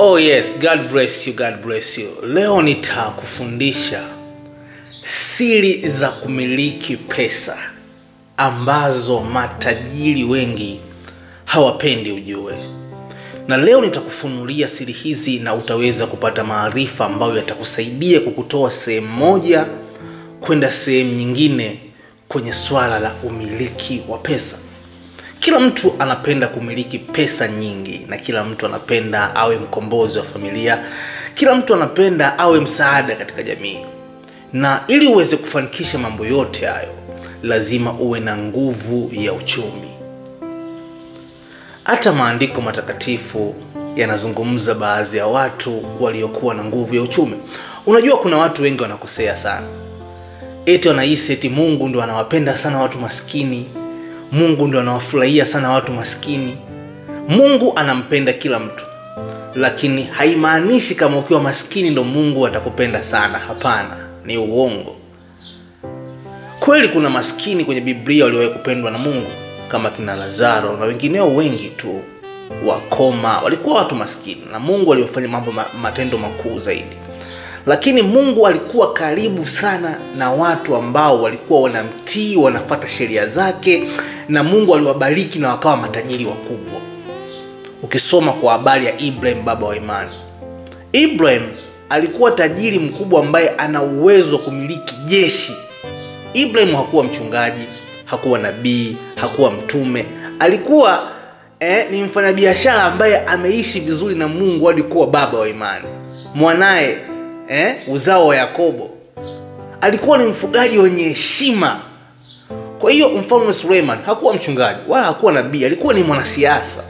Oh yes, God bless you, God bless you. Leo nitakufundisha siri za kumiliki pesa ambazo matajiri wengi hawapendi ujue. Na leo nitakufunulia siri hizi na utaweza kupata maarifa ambayo yatakusaidia kukutoa sehemu moja kwenda sehemu nyingine kwenye swala la umiliki wa pesa. Kila mtu anapenda kumiliki pesa nyingi na kila mtu anapenda awe mkombozi wa familia. Kila mtu anapenda awe msaada katika jamii. Na ili uweze kufanikisha mambo yote hayo, lazima uwe na nguvu ya uchumi. Hata maandiko matakatifu yanazungumza baadhi ya watu waliokuwa na nguvu ya uchumi. Unajua kuna watu wengi wanakosea sana. Eti wanahisi eti Mungu ndio anawapenda sana watu maskini. Mungu ndio anawafurahia sana watu maskini. Mungu anampenda kila mtu. Lakini haimaanishi kama ukiwa maskini ndio Mungu atakupenda sana. Hapana, ni uongo. Kweli kuna maskini kwenye Biblia waliowahi kupendwa na Mungu kama kina Lazaro na wengineo wengi tu. Wakoma walikuwa watu maskini na Mungu aliwafanya mambo matendo makuu zaidi. Lakini Mungu alikuwa karibu sana na watu ambao walikuwa wanamtii, wanafuata sheria zake, na Mungu aliwabariki na wakawa matajiri wakubwa. Ukisoma kwa habari ya Ibrahim, baba wa imani. Ibrahim alikuwa tajiri mkubwa ambaye ana uwezo wa kumiliki jeshi. Ibrahim hakuwa mchungaji, hakuwa nabii, hakuwa mtume. Alikuwa ni mfanyabiashara ambaye ameishi vizuri na Mungu hadi kuwa baba wa imani. Mwanae uzao wa Yakobo alikuwa ni mfugaji wenye heshima. Kwa hiyo Mfalme Suleiman hakuwa mchungaji wala hakuwa nabii, alikuwa ni mwanasiasa.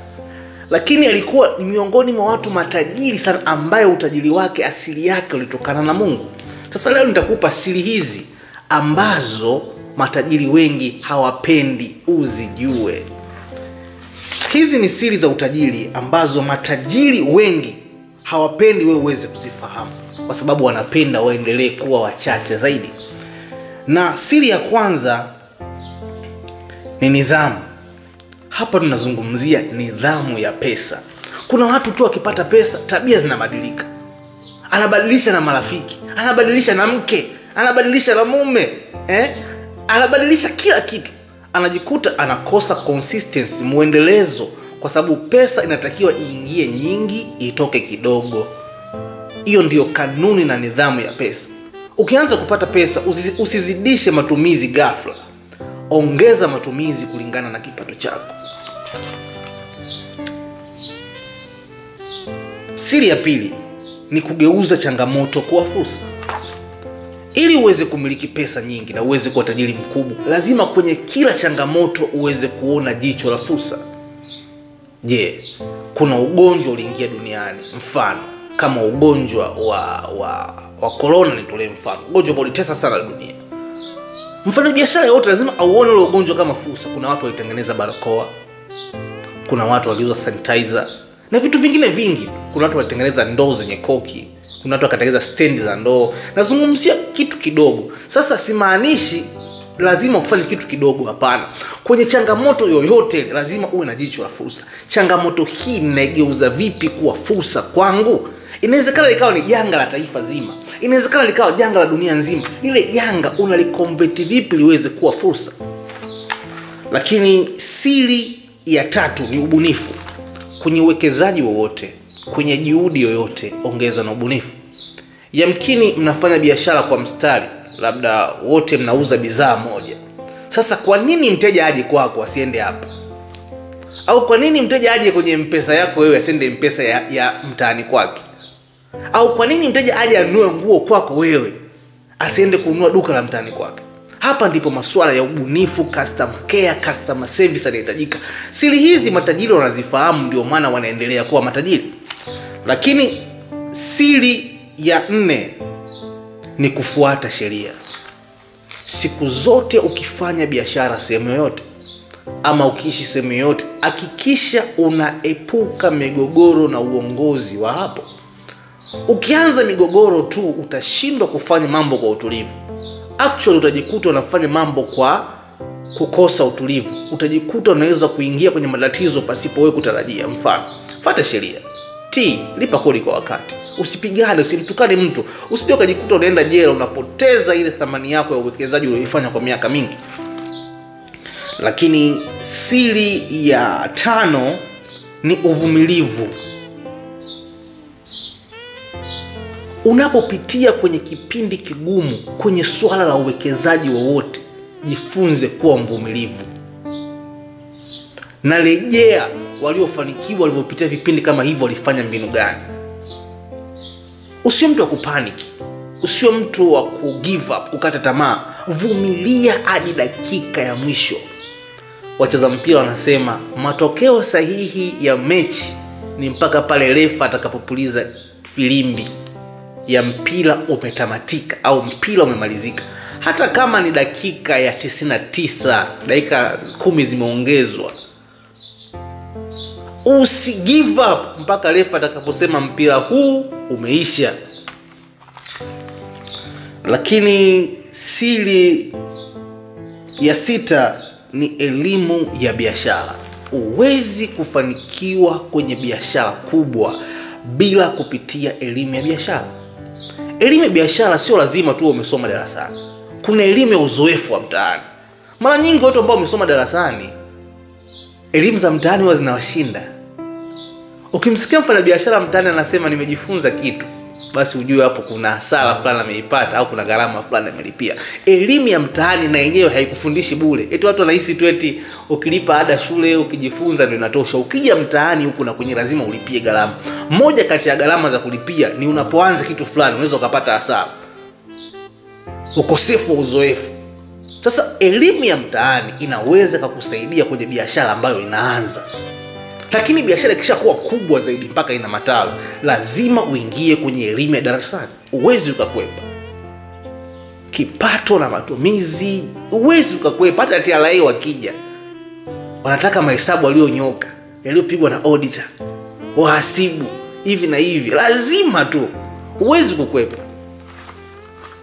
Lakini alikuwa ni miongoni mwa watu matajiri sana ambaye utajiri wake asili yake ulitokana na Mungu. Sasa leo nitakupa siri hizi ambazo matajiri wengi hawapendi uzijue. Hizi ni siri za utajiri ambazo matajiri wengi hawapendi wewe uweze kuzifahamu, kwa sababu wanapenda waendelee kuwa wachache zaidi. Na siri ya kwanza ni nidhamu. Hapa tunazungumzia nidhamu ya pesa. Kuna watu tu wakipata pesa tabia zinabadilika. Anabadilisha na marafiki, anabadilisha na mke, anabadilisha na mume, anabadilisha kila kitu. Anajikuta anakosa consistency, muendelezo, kwa sababu pesa inatakiwa iingie nyingi, itoke kidogo. Hiyo ndio kanuni na nidhamu ya pesa. Ukianza kupata pesa, usizidishe matumizi ghafla. Ongeza matumizi kulingana na kipato chako. Siri ya pili ni kugeuza changamoto kuwa fursa. Ili uweze kumiliki pesa nyingi na uweze kuwa tajiri mkubwa, lazima kwenye kila changamoto uweze kuona jicho la fursa. Je, kuna ugonjwa uliingia duniani, mfano kama ugonjwa wa corona, nitolee mfano. Ugonjwa ambao ulitesa sana dunia. Mfanyabiashara yote lazima auone ule ugonjwa kama fursa. Kuna watu walitengeneza barakoa, kuna watu waliuza sanitizer na vitu vingine vingi. Kuna watu walitengeneza ndoo zenye koki, kuna watu wakatengeneza stand za ndoo. Nazungumzia kitu kidogo. Sasa simaanishi lazima ufanye kitu kidogo, hapana. Kwenye changamoto yoyote lazima uwe na jicho la fursa. Changamoto hii naigeuza vipi kuwa fursa kwangu? Inawezekana ikawa ni janga la taifa zima, inawezekana likawa janga la dunia nzima. Lile janga unaliconvert vipi liweze kuwa fursa? Lakini siri ya tatu ni ubunifu. Kwenye uwekezaji wowote, kwenye juhudi yoyote, ongeza na ubunifu. Yamkini mnafanya biashara kwa mstari, labda wote mnauza bidhaa moja. Sasa kwa nini mteja aje kwako asiende hapa? Au kwa nini mteja aje kwenye M-Pesa yako wewe asiende M-Pesa ya mtaani kwake? Au kwa nini mteja aje anunue nguo kwako wewe asiende kununua duka la mtaani kwake? Hapa ndipo masuala ya ubunifu, customer care, customer service yanahitajika. Siri hizi matajiri wanazifahamu, ndio maana wanaendelea kuwa matajiri. Lakini siri ya 4 ni kufuata sheria. Siku zote ukifanya biashara sehemu yoyote ama ukiishi sehemu yoyote, hakikisha unaepuka migogoro na uongozi wa hapo. Ukianza migogoro tu utashindwa kufanya mambo kwa utulivu. Actually utajikuta unafanya mambo kwa kukosa utulivu. Utajikuta unaweza kuingia kwenye matatizo pasipo wewe kutarajia. Mfano, fuata sheria. lipa kodi kwa wakati. Usipigane, usimtukane mtu. Usije ukajikuta unaenda jela, unapoteza ile thamani yako ya uwekezaji ulioifanya kwa miaka mingi. Lakini siri ya 5 ni uvumilivu. Unapopitia kwenye kipindi kigumu kwenye swala la uwekezaji wowote, jifunze kuwa mvumilivu. Na rejea waliofanikiwa walivyopitia vipindi kama hivyo walifanya mbinu gani. Usiwe mtu wa kupaniki, usiwe mtu wa give up, kukata tamaa. Vumilia hadi dakika ya mwisho. Wacheza mpira wanasema matokeo sahihi ya mechi ni mpaka pale refa atakapopuliza filimbi ya mpira umetamatika au mpira umemalizika. Hata kama ni dakika ya 99, dakika 10 zimeongezwa, usi give up mpaka refa atakaposema mpira huu umeisha. Lakini siri ya 6 ni elimu ya biashara. Huwezi kufanikiwa kwenye biashara kubwa bila kupitia elimu ya biashara. Elimu ya biashara sio lazima tu umesoma darasani. Kuna elimu ya uzoefu wa mtaani. Mara nyingi watu ambao wamesoma darasani, elimu za mtaani huwa zinawashinda. Ukimsikia mfanyabiashara mtaani anasema nimejifunza kitu, basi ujue hapo kuna hasara fulani ameipata au kuna gharama fulani amelipia. Elimu ya mtaani na yenyewe haikufundishi bure. Eti watu wanahisi tu eti ukilipa ada shule ukijifunza ndio inatosha. Ukija mtaani huku na kwenye lazima ulipie gharama. Moja kati ya gharama za kulipia ni unapoanza kitu fulani unaweza ukapata hasara, ukosefu wa uzoefu. Sasa elimu ya mtaani inaweza kukusaidia kwenye biashara ambayo inaanza. Lakini biashara ikishakuwa kubwa zaidi mpaka ina matawi, lazima uingie kwenye elimu ya darasani. Uwezi ukakwepa. Kipato na matumizi uwezi ukakwepa. Hata TRA wakija wanataka mahesabu yaliyonyoka, yaliyopigwa na auditor, wahasibu, hivi na hivi, lazima tu. Uwezi kukwepa.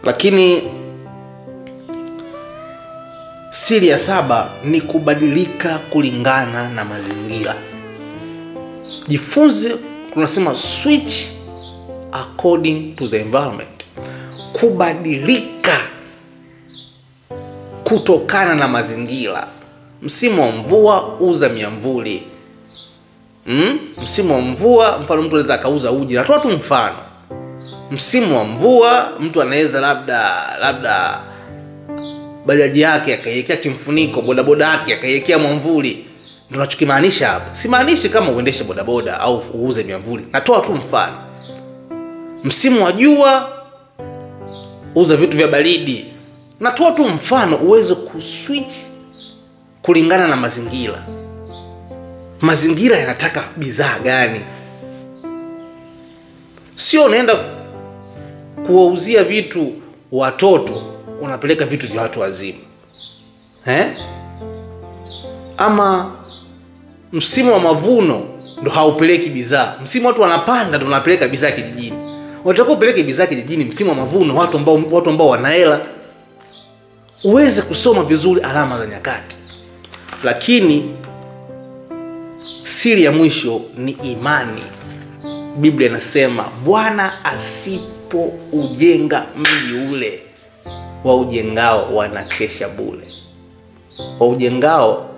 Lakini siri ya 7 ni kubadilika kulingana na mazingira. Jifunze, tunasema switch according to the environment. Kubadilika kutokana na mazingira. Msimu wa mvua uza miamvuli. Msimu wa mvua mfano mtu anaweza akauza uji. Natoa tu mfano. Msimu wa mvua mtu anaweza labda bajaji yake akaiwekea kimfuniko, bodaboda yake akaiwekea mwamvuli. Ndio tunachokimaanisha hapo. Simaanishi kama uendeshe bodaboda au uuze miamvuli. Natoa tu mfano. Msimu wa jua uza vitu vya baridi. Natoa tu mfano uweze kuswitch kulingana na mazingira. Mazingira yanataka bidhaa gani? Sio unaenda kuwauzia vitu watoto, unapeleka vitu vya watu wazima. Ama msimu wa mavuno ndo haupeleki bidhaa. Msimu watu wanapanda ndo unapeleka bidhaa kijijini. Unataka upeleke bidhaa kijijini msimu wa mavuno, watu ambao wana hela. Uweze kusoma vizuri alama za nyakati. Lakini siri ya mwisho ni imani. Biblia inasema Bwana asipo ujenga mji ule, waujengao wanakesha bure. Waujengao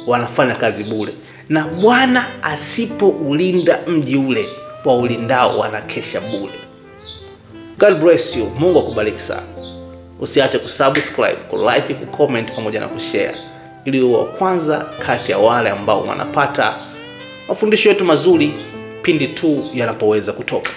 wanafanya kazi bure. Na Bwana asipo ulinda mji ule, waulindao wanakesha bure. God bless you. Mungu akubariki sana. Usiache kusubscribe, kulike, kucomment pamoja na kushare ili uwe wa kwanza kati ya wale ambao wanapata mafundisho yetu mazuri pindi tu yanapoweza kutoka.